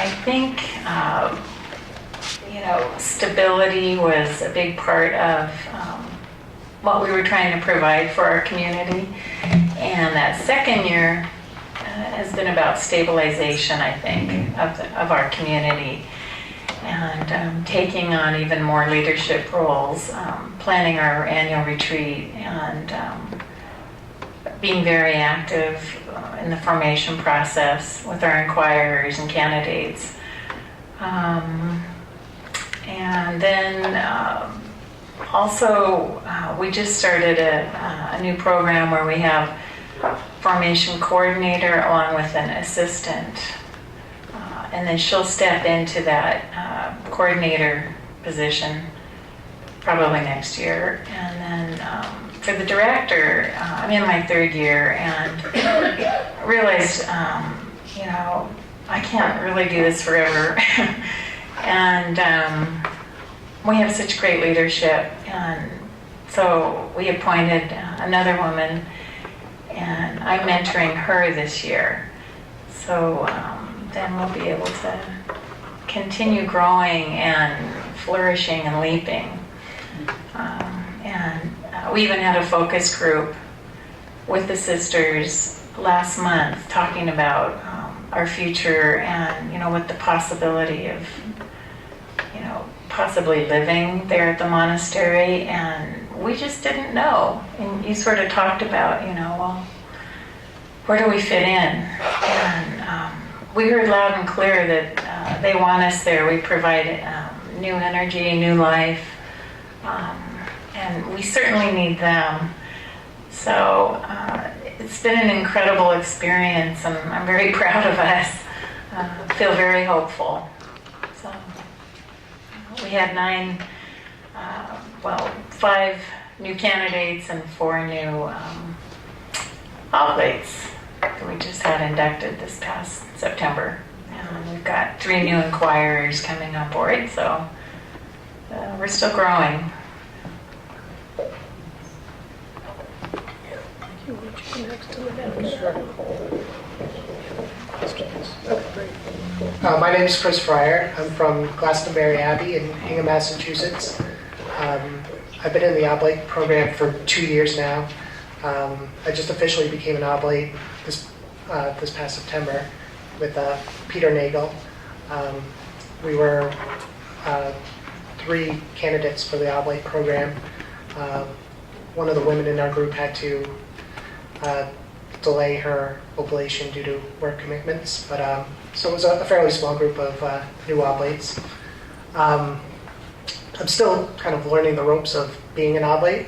I think, stability was a big part of what we were trying to provide for our community. And that second year has been about stabilization, I think, of our community. And taking on even more leadership roles, planning our annual retreat, and being very active in the formation process with our inquirers and candidates. And then also we just started a new program where we have formation coordinator along with an assistant. And then she'll step into that coordinator position probably next year. And then for the director, I'm in my third year and realized, I can't really do this forever. And we have such great leadership. And so we appointed another woman, and I'm mentoring her this year. So then we'll be able to continue growing and flourishing and leaping. And we even had a focus group with the sisters last month talking about our future and, what the possibility of, possibly living there at the monastery. And we just didn't know. And you sort of talked about, well, where do we fit in? And we heard loud and clear that they want us there. We provide new energy, new life, and we certainly need them. So it's been an incredible experience, and I'm very proud of us. Feel very hopeful. So we had 5 new candidates and 4 new Oblates that we just had inducted this past September. And we've got 3 new inquirers coming on board, so we're still growing. My name is Chris Freirer. I'm from Glastonbury Abbey in Hingham, Massachusetts. I've been in the Oblate program for 2 years now. I just officially became an Oblate this past September with Peter Nagel. We were 3 candidates for the Oblate program. One of the women in our group had to delay her oblation due to work commitments, but so it was a fairly small group of new Oblates. I'm still kind of learning the ropes of being an Oblate,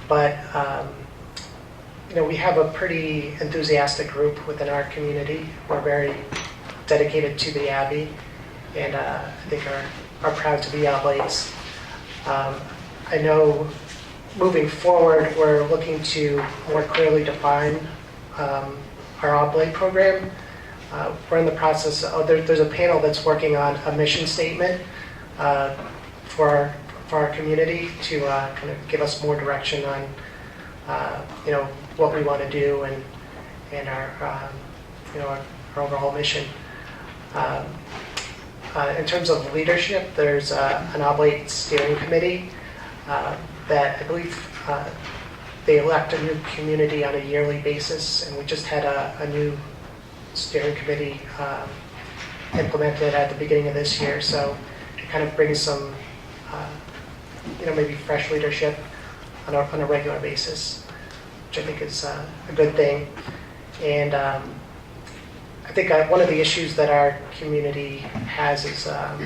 but we have a pretty enthusiastic group within our community. We're very dedicated to the Abbey, and I think are proud to be Oblates. I know moving forward, we're looking to more clearly define our Oblate program. We're in the process of, there's a panel that's working on a mission statement for our community to kind of give us more direction on what we want to do and our our overall mission. In terms of leadership, there's an Oblate steering committee that I believe they elect a new community on a yearly basis, and we just had a new steering committee implemented at the beginning of this year. So it kind of brings some, maybe fresh leadership on a regular basis, which I think is a good thing. And I think one of the issues that our community has is, I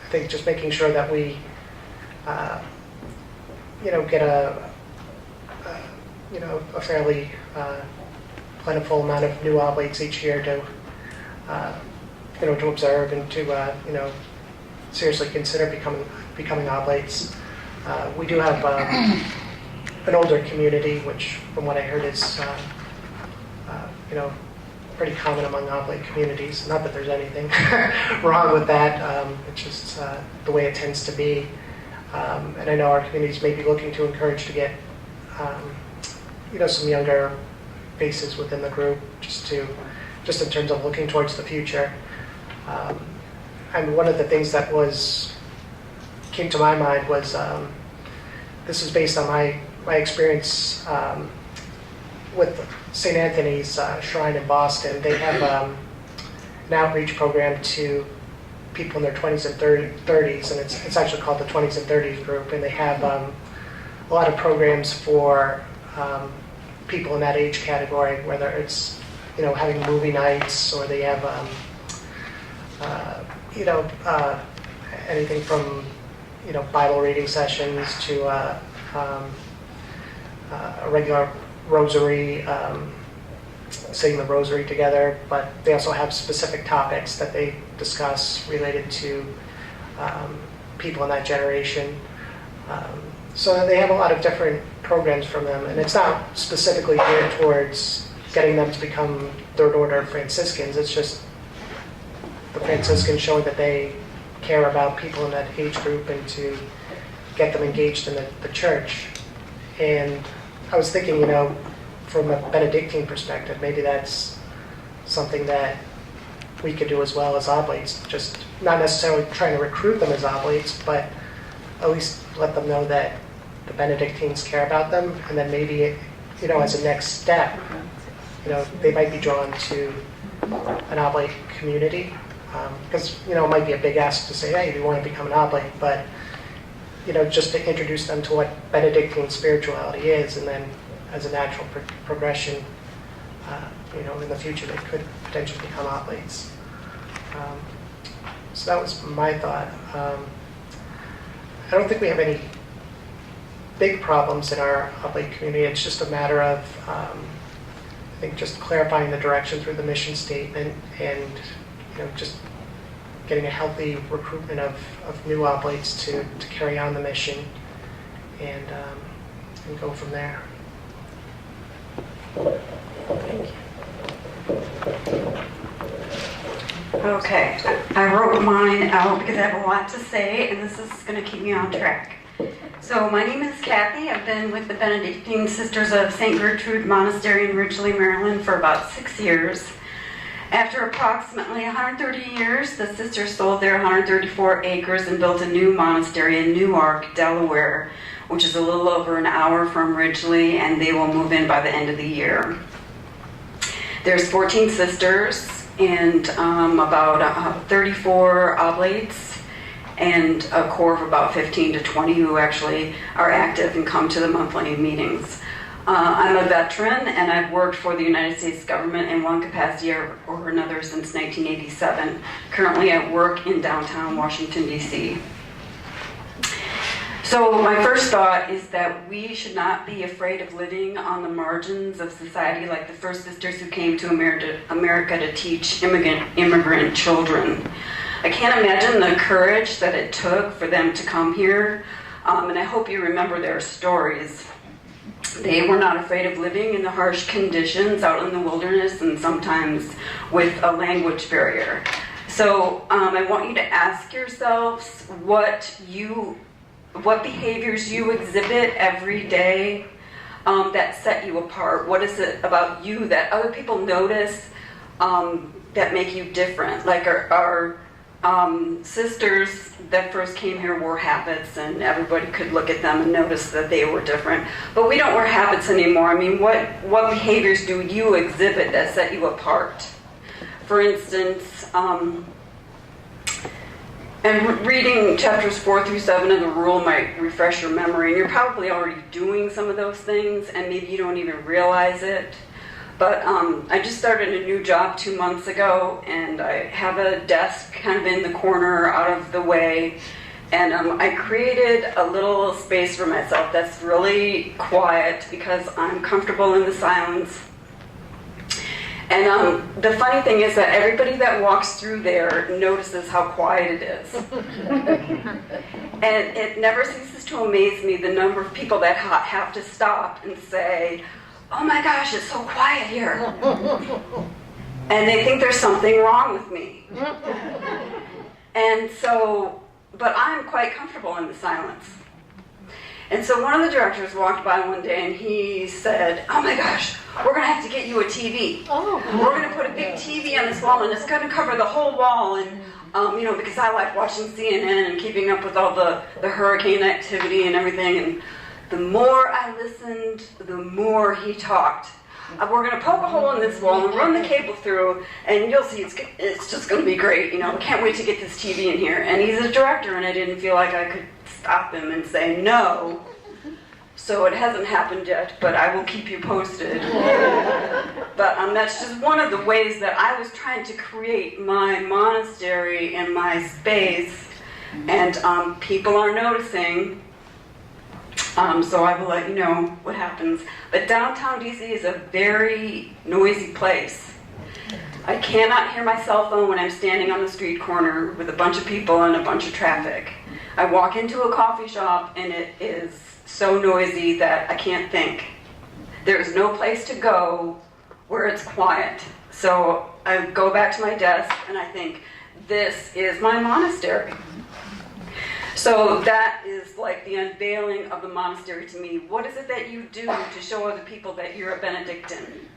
think, just making sure that we, get a fairly plentiful amount of new Oblates each year to observe and to seriously consider becoming Oblates. We do have an older community, which, from what I heard, is pretty common among Oblate communities. Not that there's anything wrong with that. It's just the way it tends to be. And I know our communities may be looking to encourage to get some younger faces within the group, just to just in terms of looking towards the future. And one of the things that came to my mind was, this is based on my experience with St. Anthony's Shrine in Boston. They have an outreach program to people in their 20s and 30s, and it's actually called the 20s and 30s group, and they have a lot of programs for people in that age category, whether it's having movie nights, or they have anything from Bible reading sessions to a regular rosary, saying the rosary together, but they also have specific topics that they discuss related to people in that generation. So they have a lot of different programs from them, and it's not specifically geared towards getting them to become Third Order Franciscans. It's just the Franciscans showing that they care about people in that age group and to get them engaged in the church. And I was thinking, from a Benedictine perspective, maybe that's something that we could do as well as Oblates, just not necessarily trying to recruit them as Oblates, but at least let them know that the Benedictines care about them, and then maybe, as a next step, they might be drawn to an Oblate community, because, it might be a big ask to say, hey, we want to become an Oblate, but, just to introduce them to what Benedictine spirituality is, and then as a natural progression, in the future they could potentially become Oblates. So that was my thought. I don't think we have any big problems in our Oblate community. It's just a matter of, I think, just clarifying the direction through the mission statement, and just getting a healthy recruitment of new Oblates to carry on the mission, and go from there. Thank you. Okay, I wrote mine out because I have a lot to say, and this is going to keep me on track. So my name is Kathy. I've been with the Benedictine Sisters of St. Gertrude Monastery in Ridgely, Maryland for about 6 years. After approximately 130 years, the sisters sold their 134 acres and built a new monastery in Newark, Delaware, which is a little over an hour from Ridgely, and they will move in by the end of the year. There's 14 sisters and about 34 Oblates, and a core of about 15 to 20 who actually are active and come to the monthly meetings. I'm a veteran, and I've worked for the United States government in one capacity or another since 1987. Currently, I work in downtown Washington, D.C. So my first thought is that we should not be afraid of living on the margins of society like the first sisters who came to America to teach immigrant children. I can't imagine the courage that it took for them to come here, and I hope you remember their stories. They were not afraid of living in the harsh conditions out in the wilderness, and sometimes with a language barrier. So I want you to ask yourselves what behaviors you exhibit every day that set you apart. What is it about you that other people notice that make you different? Like our sisters that first came here wore habits, and everybody could look at them and notice that they were different. But we don't wear habits anymore. I mean, what behaviors do you exhibit that set you apart? For instance, and reading chapters 4 through 7 of the rule might refresh your memory, and you're probably already doing some of those things, and maybe you don't even realize it. But I just started a new job 2 months ago, and I have a desk kind of in the corner out of the way, and I created a little space for myself that's really quiet because I'm comfortable in the silence. And the funny thing is that everybody that walks through there notices how quiet it is. And it never ceases to amaze me the number of people that have to stop and say, "Oh my gosh, it's so quiet here." And they think there's something wrong with me. And so, but I'm quite comfortable in the silence. And so one of the directors walked by one day and he said, "Oh my gosh, we're going to have to get you a TV. Oh. We're going to put a big TV on this wall, and it's going to cover the whole wall. And because I like watching CNN and keeping up with all the hurricane activity and everything. And the more I listened, the more he talked. We're going to poke a hole in this wall and run the cable through, and you'll see it's just going to be great. Can't wait to get this TV in here. And he's a director, and I didn't feel like I could stop him and say no. So it hasn't happened yet, but I will keep you posted. But that's just one of the ways that I was trying to create my monastery and my space, and people are noticing. So I will let you know what happens. But downtown DC is a very noisy place. I cannot hear my cell phone when I'm standing on the street corner with a bunch of people and a bunch of traffic. I walk into a coffee shop and it is so noisy that I can't think. There is no place to go where it's quiet. So I go back to my desk and I think, this is my monastery. So that is like the unveiling of the monastery to me. What is it that you do to show other people that you're a Benedictine?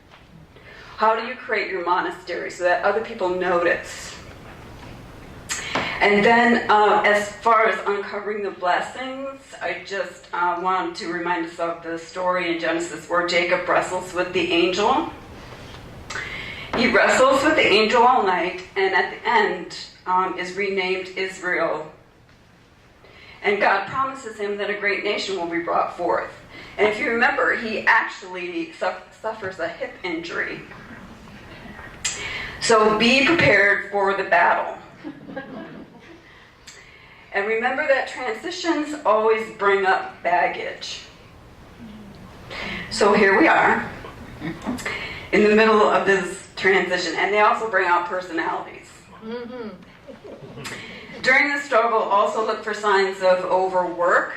How do you create your monastery so that other people notice? And then as far as uncovering the blessings, I just want to remind us of the story in Genesis where Jacob wrestles with the angel. He wrestles with the angel all night, and at the end is renamed Israel. And God promises him that a great nation will be brought forth. And if you remember, he actually suffers a hip injury. So be prepared for the battle. And remember that transitions always bring up baggage. So here we are, in the middle of this transition, and they also bring out personalities. Mm-hmm. During the struggle, also look for signs of overwork,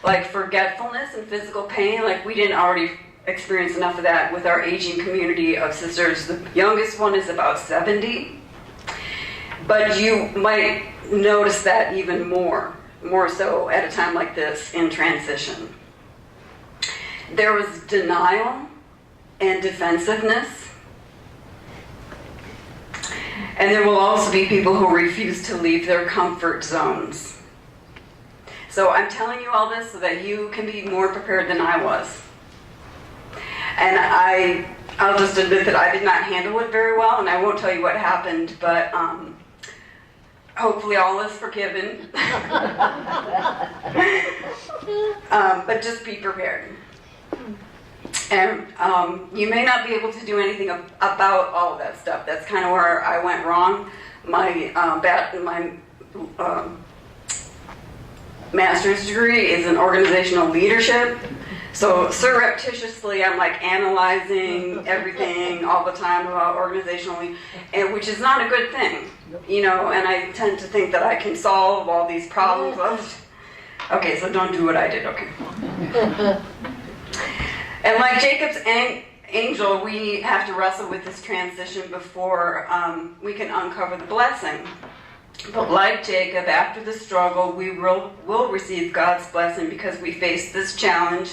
like forgetfulness and physical pain. Like we didn't already experience enough of that with our aging community of sisters. The youngest one is about 70. But you might notice that even more so at a time like this in transition. There was denial and defensiveness. And there will also be people who refuse to leave their comfort zones. So I'm telling you all this so that you can be more prepared than I was. And I'll just admit that I did not handle it very well, and I won't tell you what happened, but hopefully all is forgiven. But just be prepared. And you may not be able to do anything about all of that stuff. That's kind of where I went wrong. My master's degree is in organizational leadership. So surreptitiously, I'm like analyzing everything all the time about organizationally, and which is not a good thing, and I tend to think that I can solve all these problems. Okay, so don't do what I did, okay. And like Jacob's angel, we have to wrestle with this transition before we can uncover the blessing. But like Jacob, after the struggle, we will receive God's blessing because we faced this challenge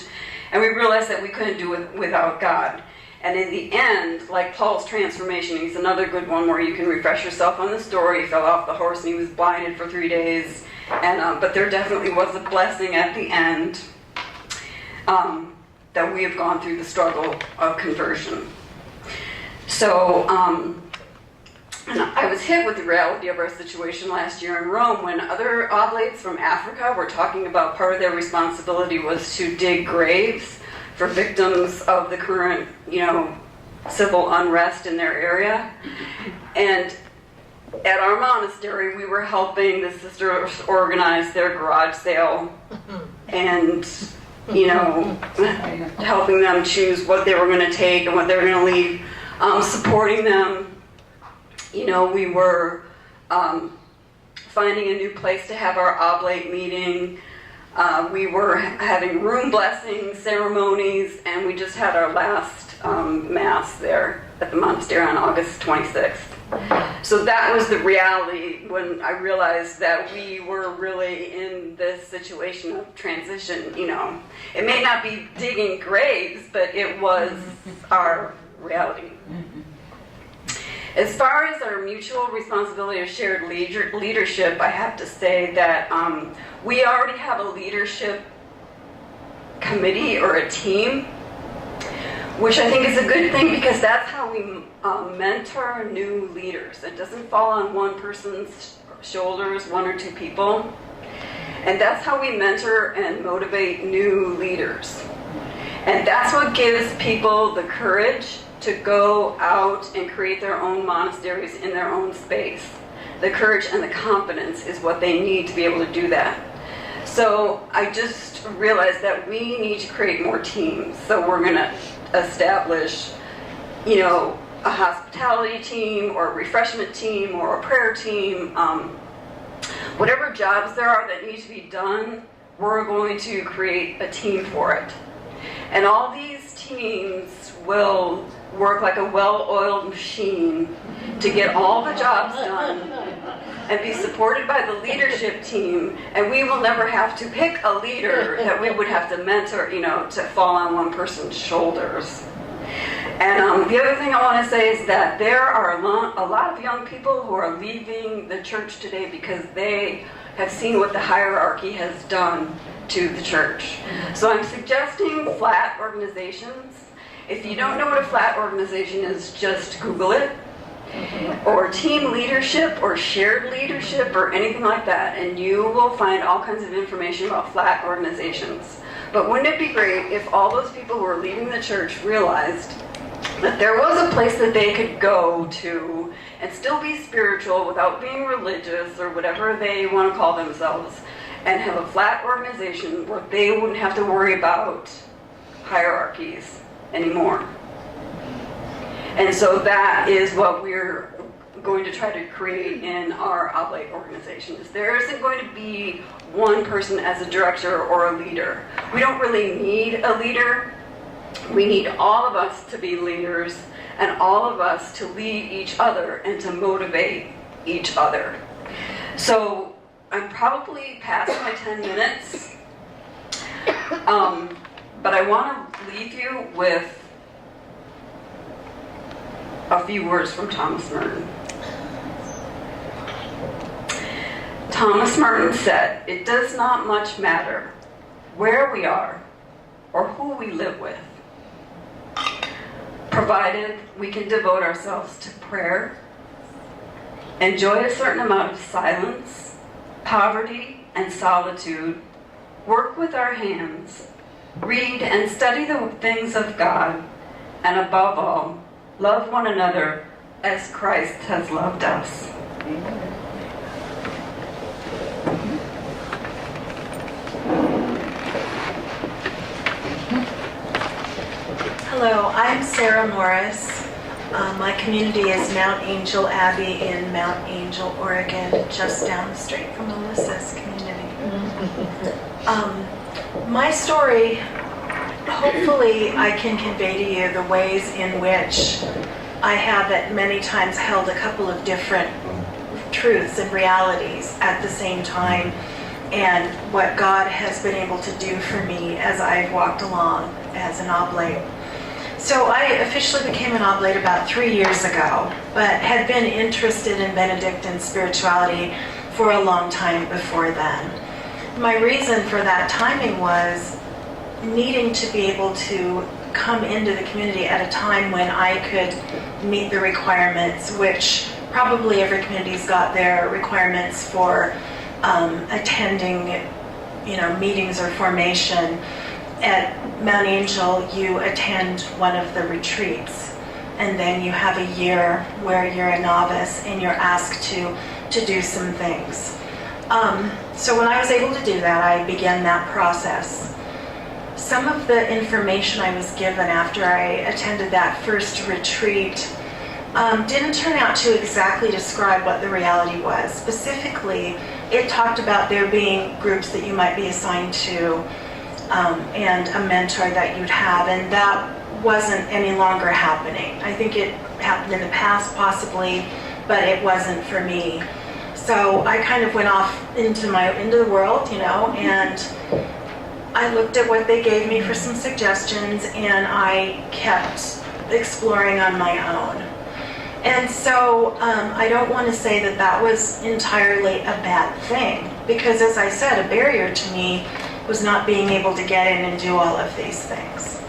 and we realized that we couldn't do it without God. And in the end, like Paul's transformation, he's another good one where you can refresh yourself on the story. He fell off the horse and he was blinded for 3 days. And but there definitely was a blessing at the end that we have gone through the struggle of conversion. So, and I was hit with the reality of our situation last year in Rome when other Oblates from Africa were talking about part of their responsibility was to dig graves for victims of the current, civil unrest in their area. And at our monastery, we were helping the sisters organize their garage sale and, helping them choose what they were going to take and what they were going to leave, supporting them. We were finding a new place to have our oblate meeting. We were having room blessing ceremonies, and we just had our last Mass there at the monastery on August 26th. So that was the reality when I realized that we were really in this situation of transition, you know. It may not be digging graves, but it was our reality. As far as our mutual responsibility of shared leadership, I have to say that we already have a leadership committee or a team, which I think is a good thing because that's how we mentor new leaders. It doesn't fall on one person's shoulders, one or two people. And that's how we mentor and motivate new leaders. And that's what gives people the courage to go out and create their own monasteries in their own space. The courage and the confidence is what they need to be able to do that. So I just realized that we need to create more teams. So we're going to establish, you know, a hospitality team or a refreshment team or a prayer team. Whatever jobs there are that need to be done, we're going to create a team for it. And all these teams will work like a well-oiled machine to get all the jobs done and be supported by the leadership team, and we will never have to pick a leader that we would have to mentor, you know, to fall on one person's shoulders. And the other thing I want to say is that there are a lot of young people who are leaving the church today because they have seen what the hierarchy has done to the church. So I'm suggesting flat organizations. If you don't know what a flat organization is, just Google it. Or team leadership or shared leadership or anything like that, and you will find all kinds of information about flat organizations. But wouldn't it be great if all those people who are leaving the church realized that there was a place that they could go to and still be spiritual without being religious or whatever they want to call themselves, and have a flat organization where they wouldn't have to worry about hierarchies anymore. And so that is what we're going to try to create in our Oblate organizations. There isn't going to be one person as a director or a leader. We don't really need a leader. We need all of us to be leaders and all of us to lead each other and to motivate each other. So I'm probably past my 10 minutes, but I want to leave you with a few words from Thomas Merton. Thomas Merton said, "It does not much matter where we are or who we live with, provided we can devote ourselves to prayer, enjoy a certain amount of silence, poverty, and solitude, work with our hands, read and study the things of God, and above all, love one another as Christ has loved us." Hello, I'm Sarah Morris. My community is Mount Angel Abbey in Mount Angel, Oregon, just down the street from Alysa's community. My story, hopefully I can convey to you the ways in which I have at many times held a couple of different truths and realities at the same time, and what God has been able to do for me as I've walked along as an oblate. So I officially became an oblate about 3 years ago, but had been interested in Benedictine spirituality for a long time before then. My reason for that timing was needing to be able to come into the community at a time when I could meet the requirements, which probably every community's got their requirements for attending, meetings or formation. At Mount Angel, you attend one of the retreats, and then you have a year where you're a novice and you're asked to do some things. So when I was able to do that, I began that process. Some of the information I was given after I attended that first retreat didn't turn out to exactly describe what the reality was. Specifically, it talked about there being groups that you might be assigned to, and a mentor that you'd have, and that wasn't any longer happening. I think it happened in the past, possibly, but it wasn't for me. So I kind of went off into the world, and I looked at what they gave me for some suggestions, and I kept exploring on my own. And so I don't want to say that that was entirely a bad thing, because as I said, a barrier to me was not being able to get in and do all of these things.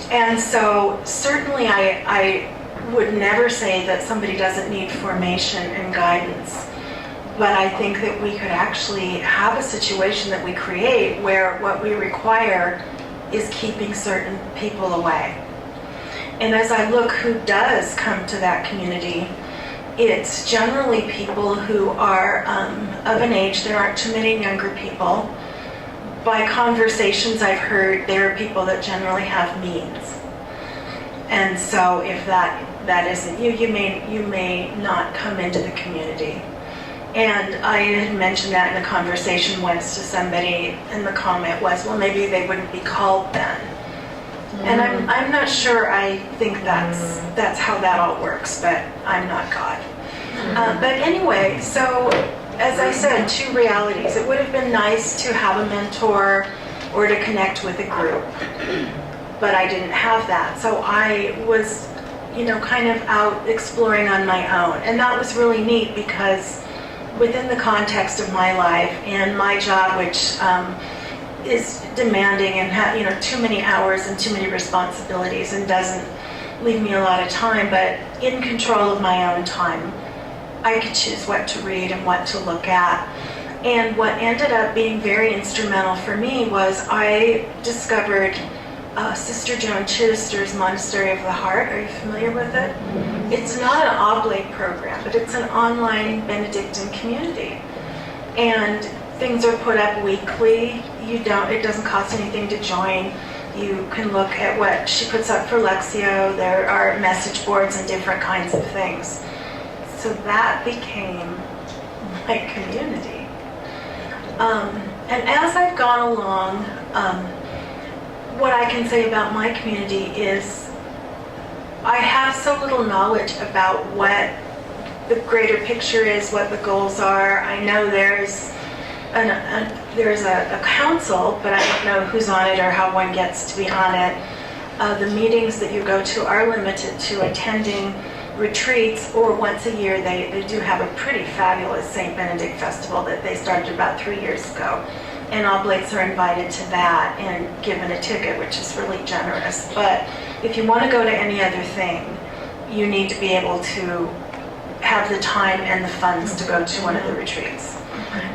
And so certainly I would never say that somebody doesn't need formation and guidance. But I think that we could actually have a situation that we create where what we require is keeping certain people away. And as I look who does come to that community, it's generally people who are of an age. There aren't too many younger people. By conversations I've heard, there are people that generally have means. And so if that isn't you, you may not come into the community. And I had mentioned that in a conversation once to somebody, and the comment was, well, maybe they wouldn't be called then. And I'm not sure I think that's how that all works, but I'm not God. But anyway, so as I said, two realities. It would have been nice to have a mentor or to connect with a group, but I didn't have that. So I was, kind of out exploring on my own. And that was really neat because within the context of my life and my job, which is demanding and too many hours and too many responsibilities and doesn't leave me a lot of time, but in control of my own time, I could choose what to read and what to look at. And what ended up being very instrumental for me was I discovered Sister Joan Chittister's Monastery of the Heart. Are you familiar with it? It's not an oblate program, but it's an online Benedictine community. And things are put up weekly. It doesn't cost anything to join. You can look at what she puts up for Lectio. There are message boards and different kinds of things. So that became my community. And as I've gone along, what I can say about my community is I have so little knowledge about what the greater picture is, what the goals are. I know there's a council, but I don't know who's on it or how one gets to be on it. The meetings that you go to are limited to attending retreats, or once a year they do have a pretty fabulous St. Benedict festival that they started about 3 years ago. And Oblates are invited to that and given a ticket, which is really generous. But if you want to go to any other thing, you need to be able to have the time and the funds to go to one of the retreats.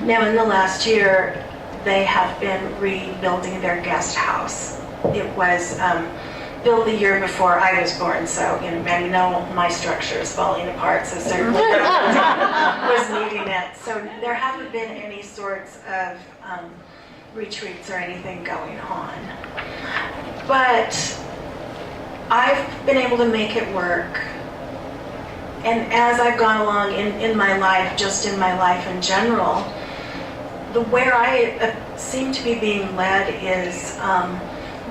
Now, in the last year, they have been rebuilding their guest house. It was built the year before I was born, so I know my structure is falling apart, so certainly was needing it. So there haven't been any sorts of retreats or anything going on. But I've been able to make it work. And as I've gone along in my life, just in my life in general, where I seem to be being led is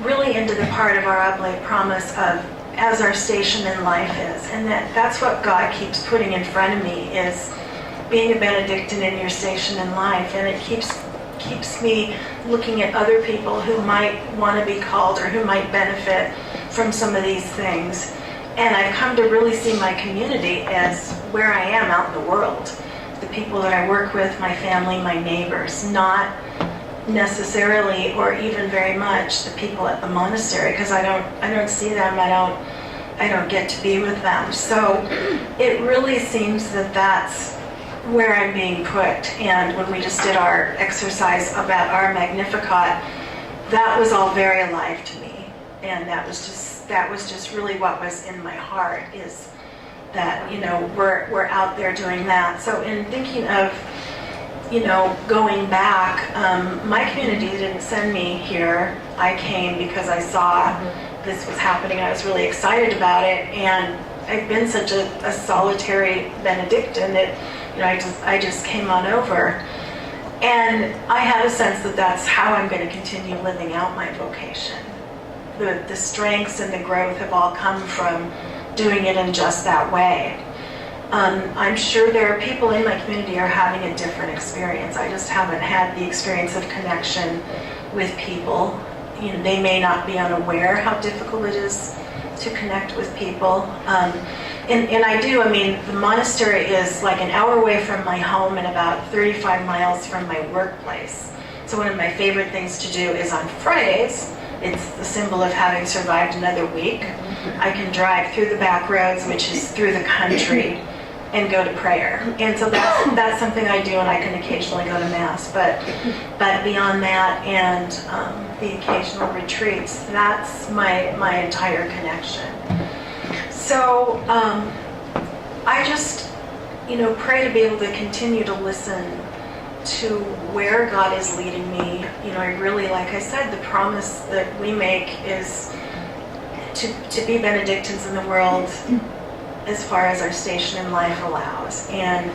really into the part of our oblate promise of as our station in life is. And that's what God keeps putting in front of me, is being a Benedictine in your station in life. And it keeps me looking at other people who might want to be called or who might benefit from some of these things. And I've come to really see my community as where I am out in the world. The people that I work with, my family, my neighbors, not necessarily or even very much the people at the monastery, because I don't see them, I don't get to be with them. So it really seems that that's where I'm being put. And when we just did our exercise about our Magnificat, that was all very alive to me. And that was just really what was in my heart, is that, we're out there doing that. So in thinking of, going back, my community didn't send me here. I came because I saw this was happening. I was really excited about it. And I've been such a solitary Benedictine that, I just came on over. And I had a sense that that's how I'm going to continue living out my vocation. The strengths and the growth have all come from doing it in just that way. I'm sure there are people in my community who are having a different experience. I just haven't had the experience of connection with people. You know, they may not be unaware how difficult it is to connect with people. And I do, I mean, the monastery is like an hour away from my home and about 35 miles from my workplace. So one of my favorite things to do is on Fridays, it's the symbol of having survived another week. I can drive through the back roads, which is through the country, and go to prayer. And so that's something I do, and I can occasionally go to Mass. But beyond that and the occasional retreats, that's my entire connection. So I just, pray to be able to continue to listen to where God is leading me. I really, like I said, the promise that we make is to be Benedictines in the world as far as our station in life allows. And,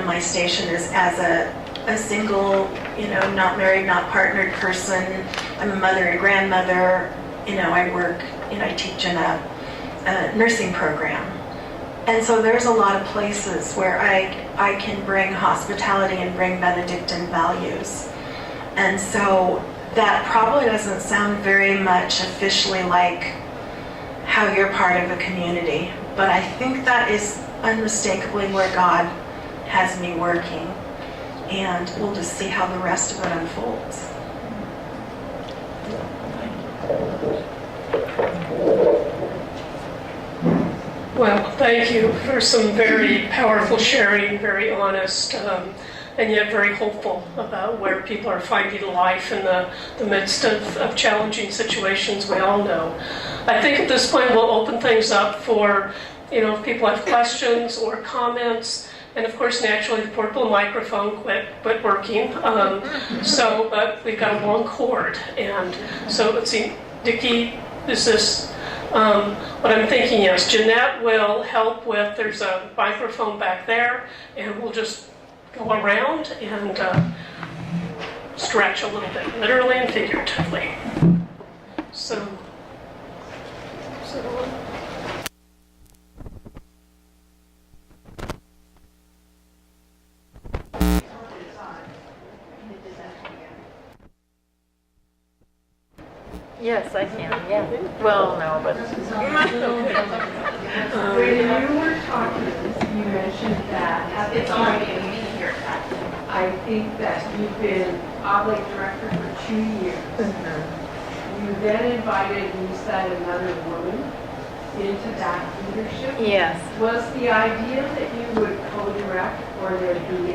my station is as a single, not married, not partnered person. I'm a mother and grandmother. I work, I teach in a nursing program. And so there's a lot of places where I can bring hospitality and bring Benedictine values. And so that probably doesn't sound very much officially like how you're part of a community, but I think that is unmistakably where God has me working. And we'll just see how the rest of it unfolds. Well, thank you for some very powerful sharing, very honest, and yet very hopeful about where people are finding life in the midst of challenging situations we all know. I think at this point we'll open things up for, if people have questions or comments, and of course naturally the portable microphone quit working, but we've got a long cord, and so let's see, Dickie, is this... what I'm thinking is Jeanette will help with, there's a microphone back there, and we'll just go around and stretch a little bit, literally and figuratively. So Yes, I can, yeah. Well, no, but... When you were talking, you mentioned that it's already here. I think that you've been Oblate director for 2 years. You then invited, you said, another woman into that leadership. Yes. Was the idea that you would co-direct or there'd be a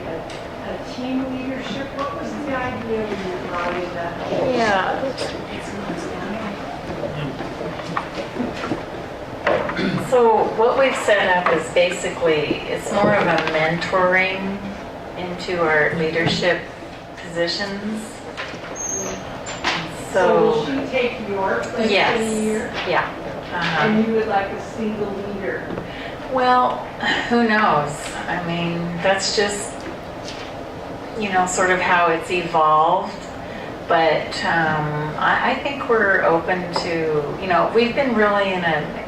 team leadership? What was the idea when you brought in that? Yeah. So what we've set up is basically, it's more of a mentoring into our leadership positions. So will she take your place yes, in a year? Yeah. And you would like a single leader? Well, who knows? I mean, that's just, sort of how it's evolved. But I think we're open to, we've been really in a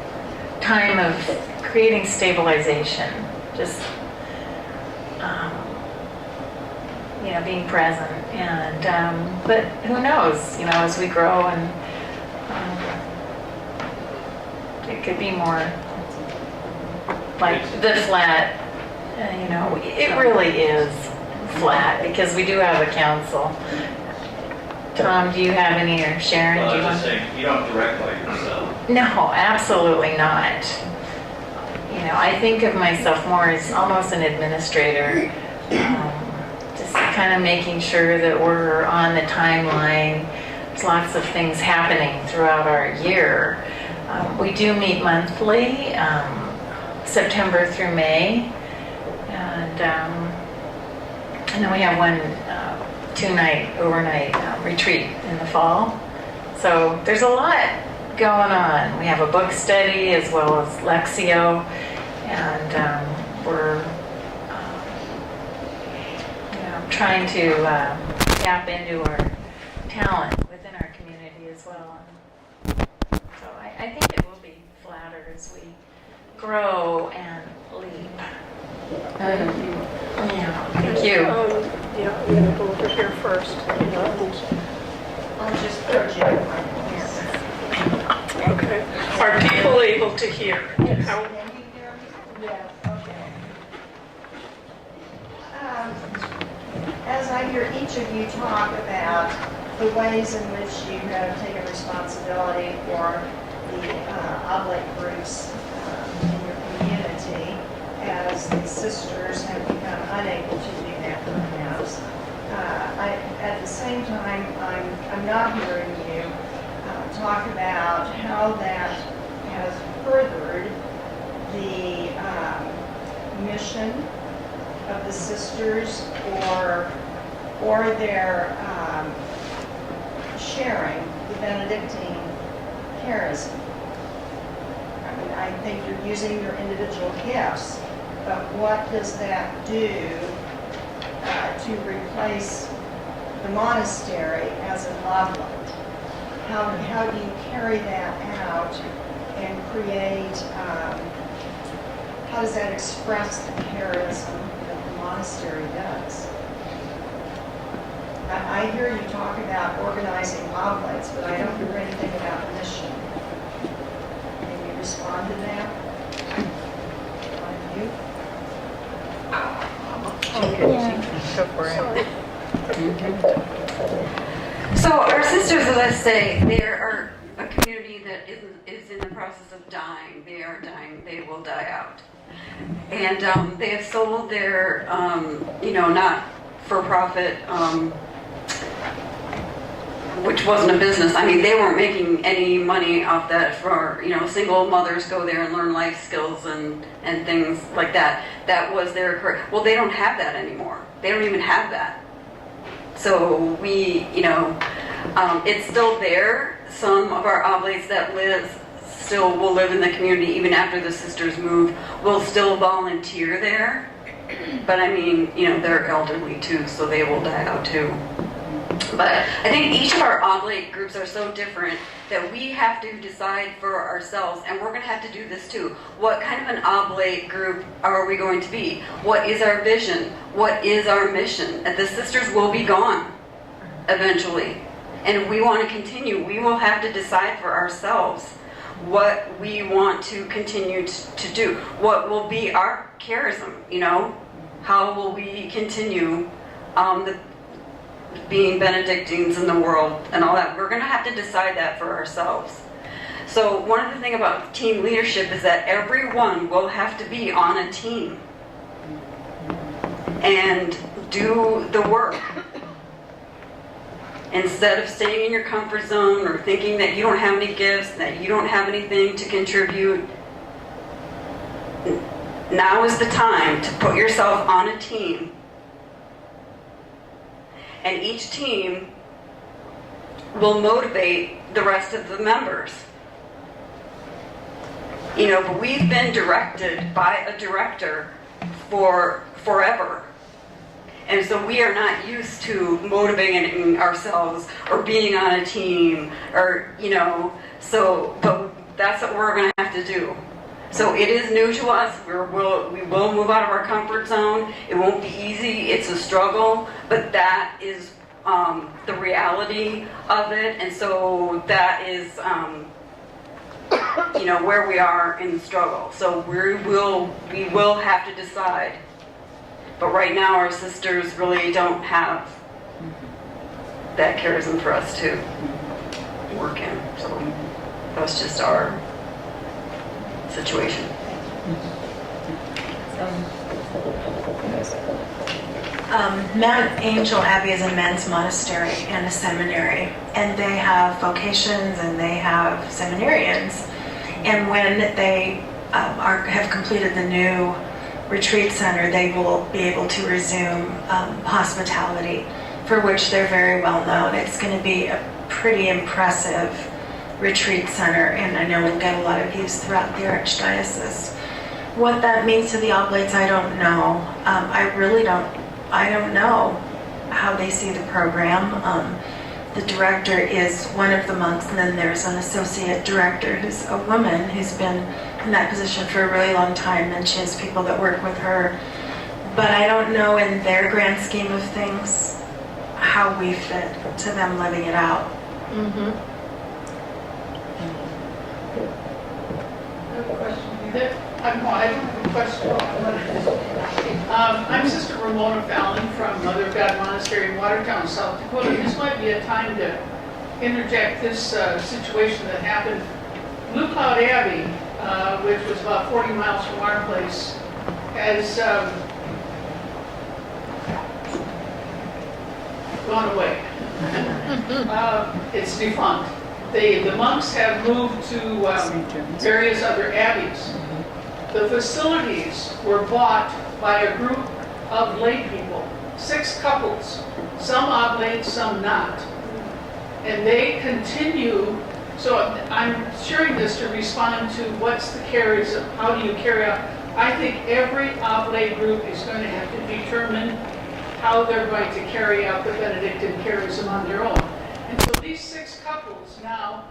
time of creating stabilization, just, being present. And, but who knows, as we grow, and it could be more like the flat, it really is flat because we do have a council. Tom, do you have any, or Sharon? Well, do you I was want? just saying, you don't direct by yourself. No, absolutely not. I think of myself more as almost an administrator, just kind of making sure that we're on the timeline. There's lots of things happening throughout our year. We do meet monthly, September through May, and then we have one 2-night overnight retreat in the fall. So there's a lot going on. We have a book study as well as Lexio, and we're trying to tap into our talent within our community as well. So I think it will be flatter as we grow and leap. Thank you. Yeah, thank you. Yeah, I'm gonna go over here first. I'll just put you Okay. Are people able to hear? How? Can you hear me? Yes, okay. As I hear each of you talk about the ways in which you have taken responsibility for the oblate groups in your community, as the sisters have become unable to do that perhaps, at the same time, I'm not hearing you talk about how that has furthered the mission of the sisters or their sharing the Benedictine charism. I mean, I think you're using your individual gifts, but what does that do to replace the monastery as an oblate? How do you carry that out and create, how does that express the charism that the monastery does? I hear you talk about organizing oblates, but I don't hear anything about mission. Can you respond to that? On you? Go for it. So our sisters, as I say, they are a community that is in the process of dying. They are dying. They will die out. And they have sold their, not-for-profit, which wasn't a business. I mean, they weren't making any money off that for, single mothers go there and learn life skills and things like that. That was their career. Well, they don't have that anymore. They don't even have that. So we, it's still there. Some of our oblates that will live in the community even after the sisters move, will still volunteer there. But I mean, they're elderly too, so they will die out too. But I think each of our oblate groups are so different that we have to decide for ourselves, and we're going to have to do this too. What kind of an oblate group are we going to be? What is our vision? What is our mission? And the sisters will be gone eventually. And if we want to continue, we will have to decide for ourselves what we want to continue to do. What will be our charism, How will we continue being Benedictines in the world and all that? We're going to have to decide that for ourselves. So one of the things about team leadership is that everyone will have to be on a team and do the work. Instead of staying in your comfort zone or thinking that you don't have any gifts, that you don't have anything to contribute, now is the time to put yourself on a team. And each team will motivate the rest of the members. But we've been directed by a director for forever. And so we are not used to motivating ourselves or being on a team but that's what we're going to have to do. So it is new to us. We will move out of our comfort zone. It won't be easy. It's a struggle, but that is the reality of it. And so that is, where we are in the struggle. So we will have to decide. But right now, our sisters really don't have that charism for us to work in. So that's just our situation. Mount Angel Abbey is a men's monastery and a seminary, and they have vocations and they have seminarians. And when they have completed the new retreat center, they will be able to resume hospitality, for which they're very well known. It's going to be a pretty impressive retreat center, and I know we'll get a lot of views throughout the Archdiocese. What that means to the Oblates, I don't know. I don't know how they see the program. The director is one of the monks, and then there's an associate director who's a woman who's been in that position for a really long time, and she has people that work with her but I don't know in their grand scheme of things how we fit to them living it out. I have a question. I don't have a question. I'm Sister Ramona Fallon from Mother of God Monastery in Watertown, South Dakota. This might be a time to interject this situation that happened. Blue Cloud Abbey, which was about 40 miles from our place, has gone away. It's defunct. The monks have moved to various other abbeys. The facilities were bought by a group of lay people, 6 couples, some oblates, some not. And they continue, so I'm sharing this to respond to what's the charism, how do you carry out. I think every oblate group is going to have to determine how they're going to carry out the Benedictine charism on their own. And so these 6 couples now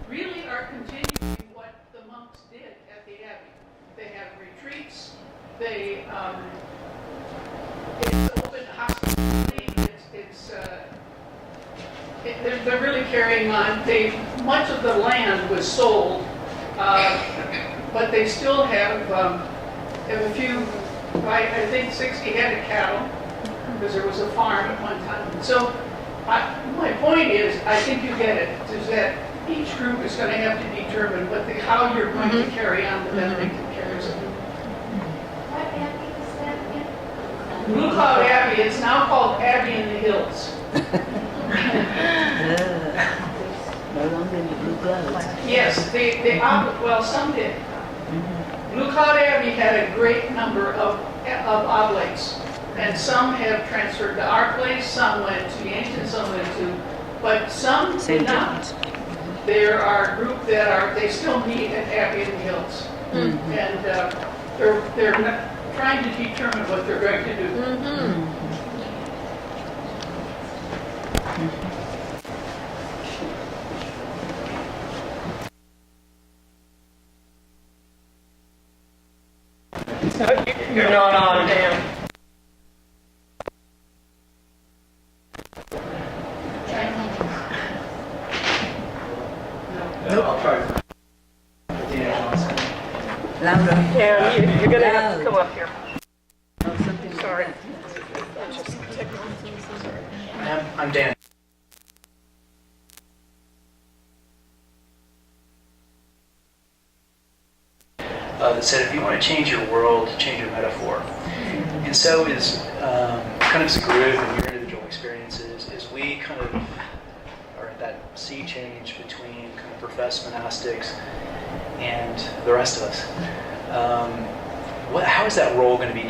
really are continuing what the monks did at the Abbey. They have retreats, it's open hospitality, they're really carrying on. Much of the land was sold, but they still have a few, I think 60 head of cattle, because there was a farm at one time. So my point is, I think you get it, is that each group is going to have to determine how you're going to carry on the Benedictine charism. What abbey is that again? Blue Cloud Abbey, it's now called Abbey in the Hills. No longer in the blue gloves. Yes, well, some did. Blue Cloud Abbey had a great number of oblates, and some have transferred to our place, some went to Yankton, some went to, but some did not. There are a group they still meet at Abbey in the Hills, and they're trying to determine what they're going to do. You're not on, Dan. I'll try. Dan Johnson. Louder. Dan, you're going to have to come up here. Oh, something. Sorry. I'm Dan. That said, if you want to change your world, change your metaphor. And so is kind of as a group and your individual experiences, is we kind of are at that sea change between kind of professed monastics and the rest of us. How is that role going to be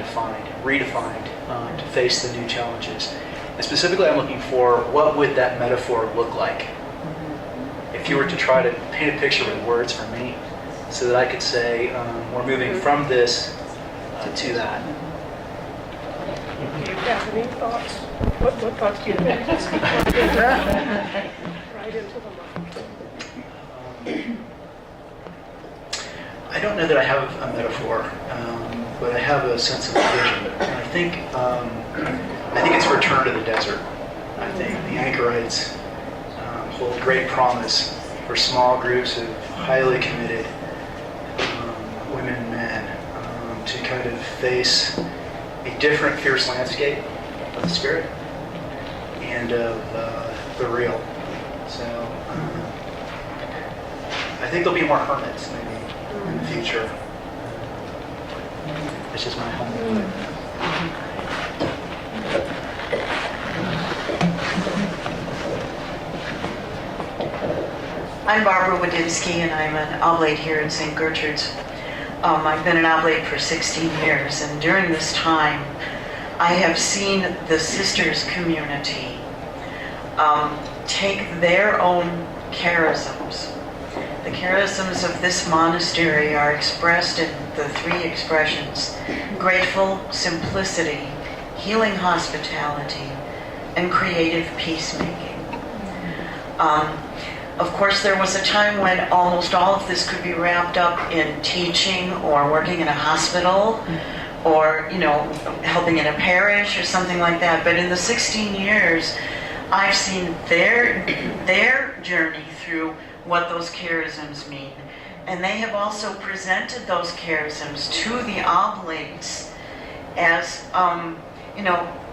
redefined to face the new challenges? And specifically, I'm looking for what would that metaphor look like? If you were to try to paint a picture with words for me, so that I could say, we're moving from this to that. Do you have any thoughts? What thoughts do you have? Right into the mic. I don't know that I have a metaphor, but I have a sense of vision. And I think it's a return to the desert. I think the anchorites hold great promise for small groups of highly committed women and men to kind of face a different fierce landscape of the spirit and of the real. So I think there'll be more hermits maybe in the future. It's just my home. I'm Barbara Wadinsky, and I'm an oblate here in St. Gertrude's. I've been an oblate for 16 years, and during this time, I have seen the sisters community take their own charisms. The charisms of this monastery are expressed in the 3 expressions: grateful simplicity, healing hospitality, and creative peacemaking. Of course, there was a time when almost all of this could be wrapped up in teaching or working in a hospital, or, helping in a parish or something like that. But in the 16 years, I've seen their journey through what those charisms mean. And they have also presented those charisms to the Oblates as,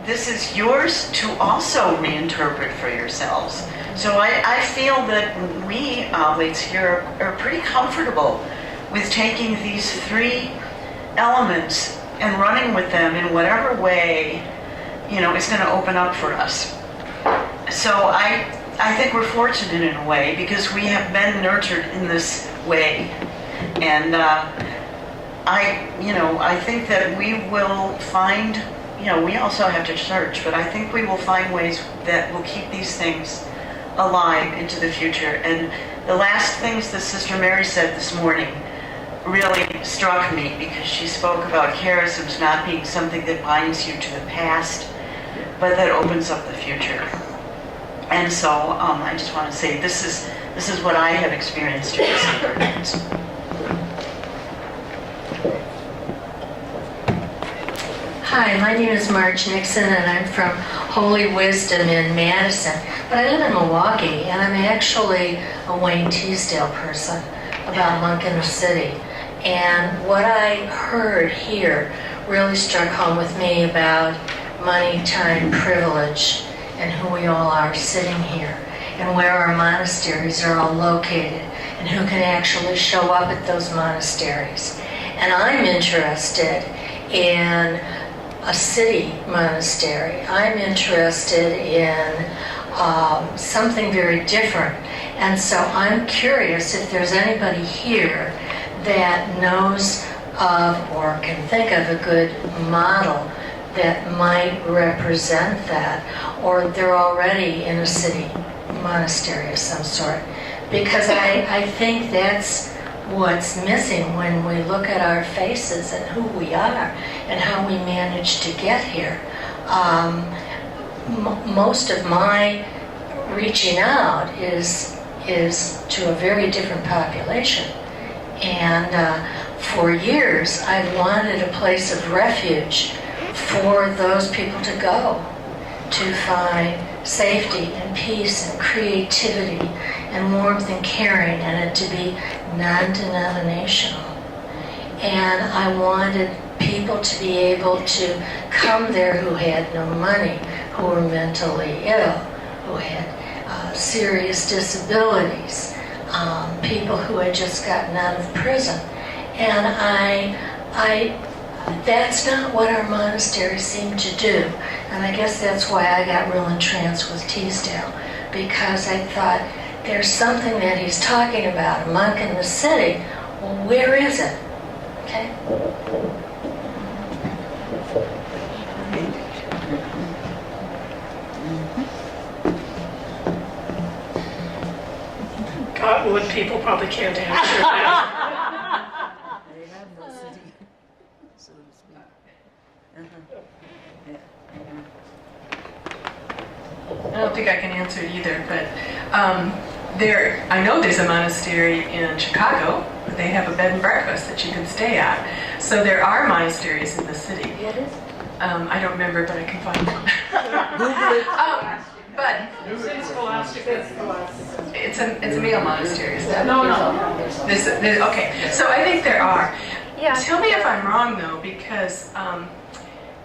this is yours to also reinterpret for yourselves. So I feel that we Oblates here are pretty comfortable with taking these three elements and running with them in whatever way, it's going to open up for us. So I think we're fortunate in a way because we have been nurtured in this way. And I think that we will find, we also have to search, but I think we will find ways that will keep these things alive into the future. And the last things that Sister Mary said this morning really struck me because she spoke about charisms not being something that binds you to the past, but that opens up the future. And so I just want to say this is what I have experienced during St. Gertrude's. Hi, my name is Marge Nixon and I'm from Holy Wisdom in Madison. But I live in Milwaukee and I'm actually a Wayne Teasdale person about Monk in the City. And what I heard here really struck home with me about money, time, privilege, and who we all are sitting here, and where our monasteries are all located, and who can actually show up at those monasteries. And I'm interested in a city monastery. I'm interested in something very different. And so I'm curious if there's anybody here that knows of or can think of a good model that might represent that, or they're already in a city monastery of some sort. Because I think that's what's missing when we look at our faces and who we are and how we managed to get here. Most of my reaching out is to a very different population. And for years, I wanted a place of refuge for those people to go to find safety and peace and creativity and warmth and caring, and it to be non-denominational. And I wanted people to be able to come there who had no money, who were mentally ill, who had serious disabilities, people who had just gotten out of prison. And that's not what our monasteries seem to do. And I guess that's why I got real entranced with Teasdale, because I thought there's something that he's talking about, a monk in the city. Well, where is it? Okay? Cottonwood people probably can't answer that. They have no city, so to speak. I don't think I can answer it either, but I know there's a monastery in Chicago. They have a bed and breakfast that you can stay at. So there are monasteries in the city. What is it? I don't remember, but I can find them. But it's a male monastery. Is that? No. Okay, so I think there are. Yeah. Tell me if I'm wrong though, because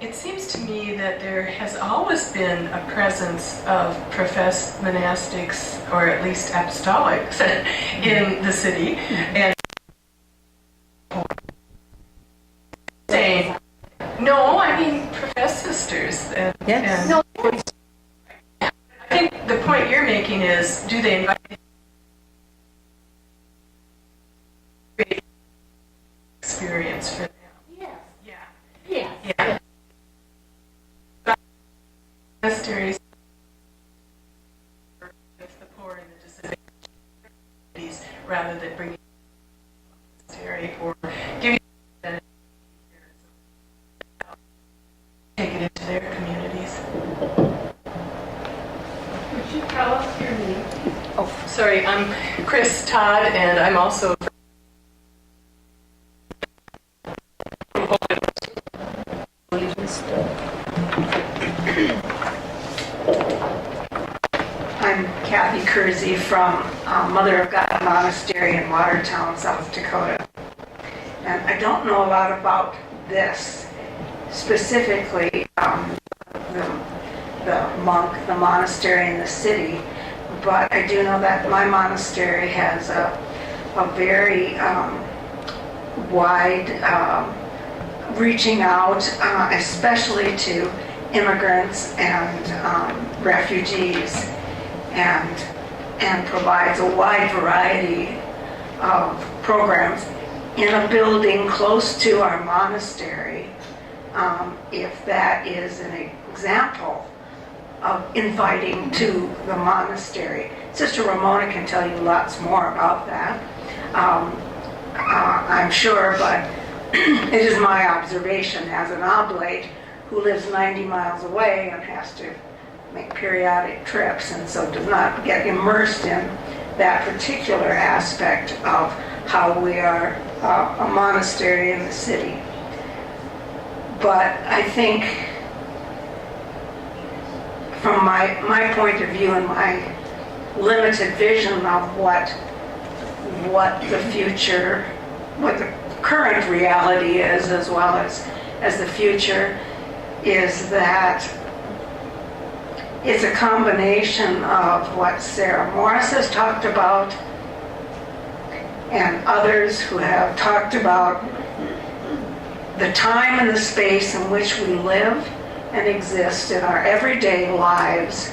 it seems to me that there has always been a presence of professed monastics, or at least apostolics, in the city, and saying, no, I mean professed sisters. Yes. No. I think the point you're making is, do they invite experience for them? Yes. Yeah. Yes. Yeah. Monasteries with the poor and the disabilities, rather than bringing a monastery or giving them take it into their communities. Would you tell us your name? Oh, sorry, I'm Chris Todd, and I'm also Mother of God Monastery in Watertown, South Dakota. And I don't know a lot about this, specifically the monk, the monastery in the city, but I do know that my monastery has a very wide reaching out, especially to immigrants and refugees, and provides a wide variety of programs in a building close to our monastery. If that is an example of inviting to the monastery. Sister Ramona can tell you lots more about that, I'm sure, but it is my observation as an oblate who lives 90 miles away and has to make periodic trips, and so does not get immersed in that particular aspect of how we are a monastery in the city. But I think from my point of view and my limited vision of what the future, what the current reality is, as well as the future, is that it's a combination of what Sarah Morris has talked about and others who have talked about the time and the space in which we live and exist in our everyday lives,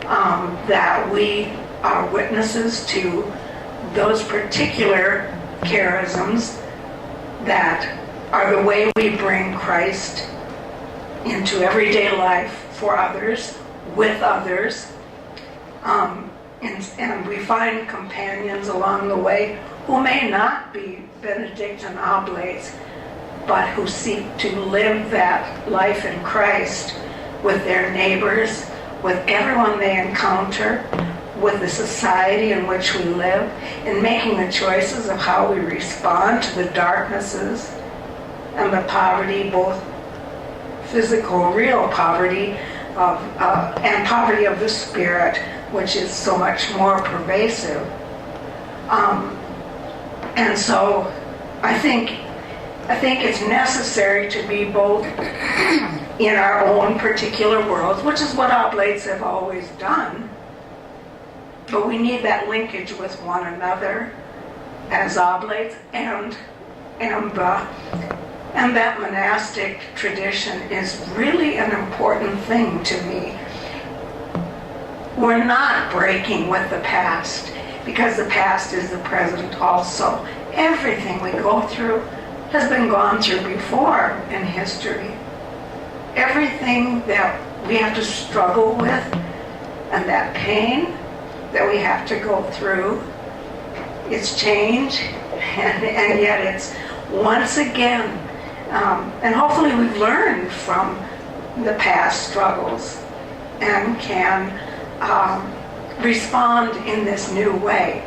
that we are witnesses to those particular charisms that are the way we bring Christ into everyday life for others, with others, and we find companions along the way who may not be Benedictine Oblates, but who seek to live that life in Christ with their neighbors, with everyone they encounter, with the society in which we live, in making the choices of how we respond to the darknesses and the poverty, both physical, real poverty, and poverty of the spirit, which is so much more pervasive. And so I think it's necessary to be both in our own particular worlds, which is what Oblates have always done, but we need that linkage with one another as Oblates, and that monastic tradition is really an important thing to me. We're not breaking with the past, because the past is the present also. Everything we go through has been gone through before in history. Everything that we have to struggle with and that pain that we have to go through, it's change, and yet it's once again, and hopefully we've learned from the past struggles and can respond in this new way.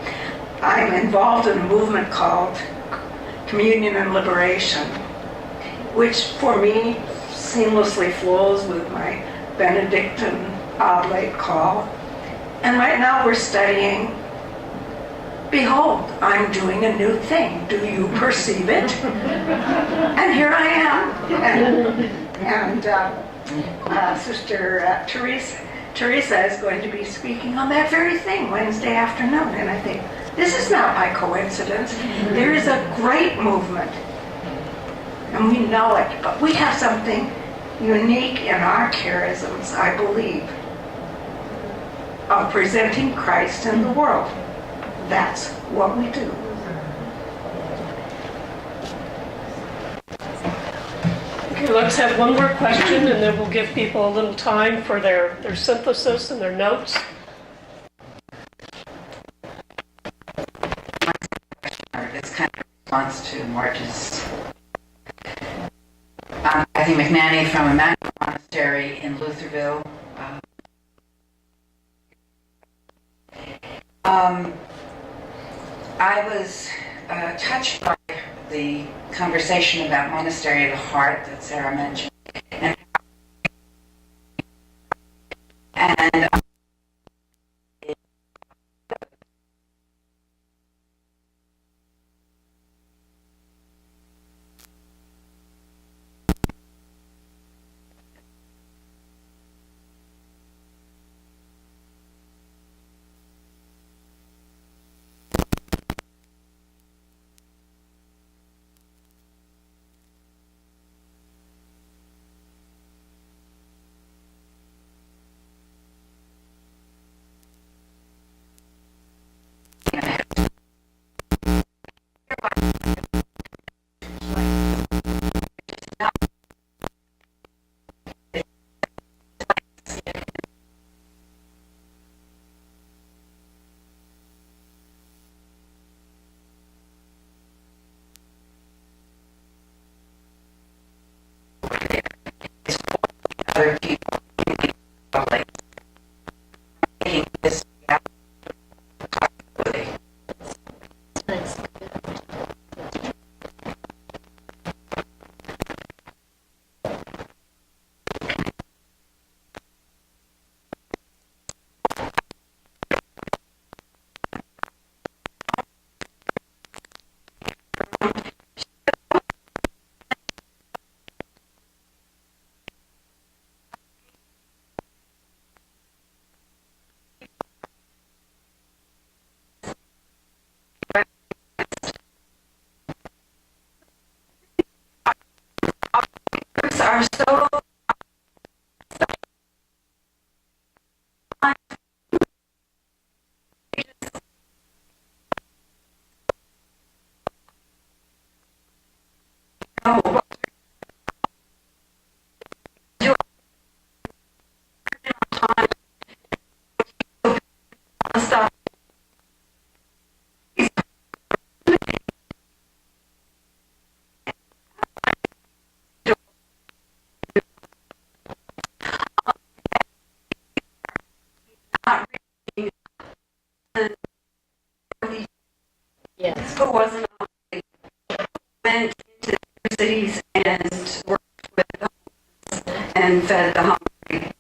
I'm involved in a movement called Communion and Liberation, which for me seamlessly flows with my Benedictine Oblate call. And right now we're studying, behold, I'm doing a new thing. Do you perceive it? And here I am. And Sister Teresa is going to be speaking on that very thing Wednesday afternoon. And I think, this is not by coincidence. There is a great movement. And we know it, but we have something unique in our charisms, I believe, of presenting Christ in the world. That's what we do. Okay, let's have one more question, and then we'll give people a little time for their synthesis and their notes. It's kind of a response to Marge's. Kathy McNanny from Emmanuel Monastery in Lutherville. I was touched by the conversation about Monastery of the Heart that Sarah mentioned. And other people making this possibility. Are so Yes. who wasn't went into cities and worked with the homeless and fed the hungry,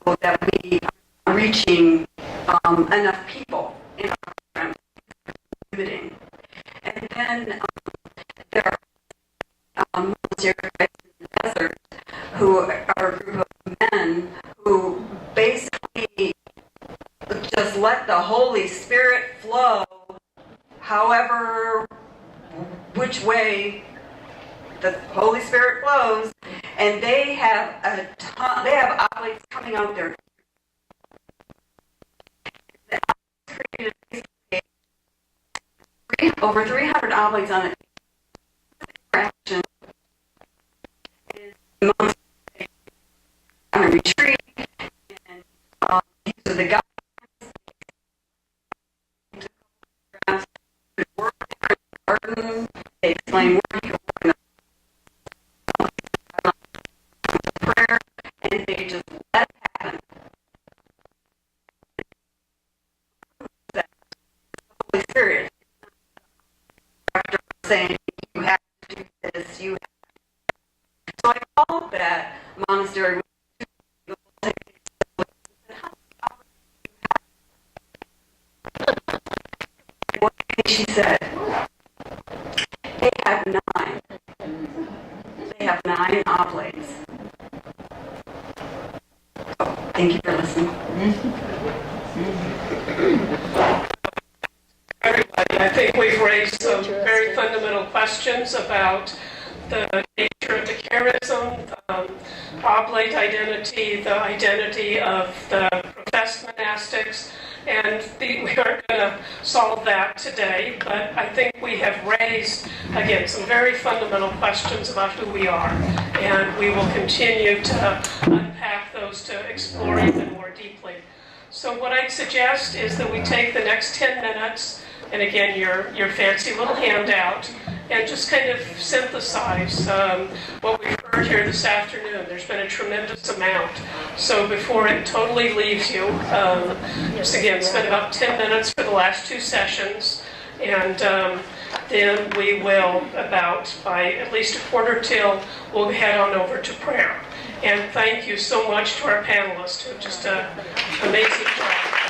so that we are reaching enough people in our program, limiting. And then there are volunteers in the desert who are a group of men who basically just let the Holy Spirit flow however, which way the Holy Spirit flows, and they have a ton, they have oblates coming out there. Over 300 oblates on it. Action is on a retreat, and these are the guys. Garden, they explain where you go in prayer, and they just let it happen. That Holy Spirit saying you have to do this, you have to. So I called that monastery. She said, they have 9. They have 9 oblates. So, thank you for listening. Everybody, I think we've raised some very fundamental questions about the nature of the charism, the oblate identity, the identity of the professed monastics, and we aren't going to solve that today, but I think we have raised, again, some very fundamental questions about who we are, and we will continue to unpack those to explore even more deeply. So what I'd suggest is that we take the next 10 minutes, and again, your fancy little handout, and just kind of synthesize what we've heard here this afternoon. There's been a tremendous amount. So before it totally leaves you, just again, spend about 10 minutes for the last 2 sessions, and then we will, by at least 1:45, we'll head on over to prayer. And thank you so much to our panelists who have just done an amazing job.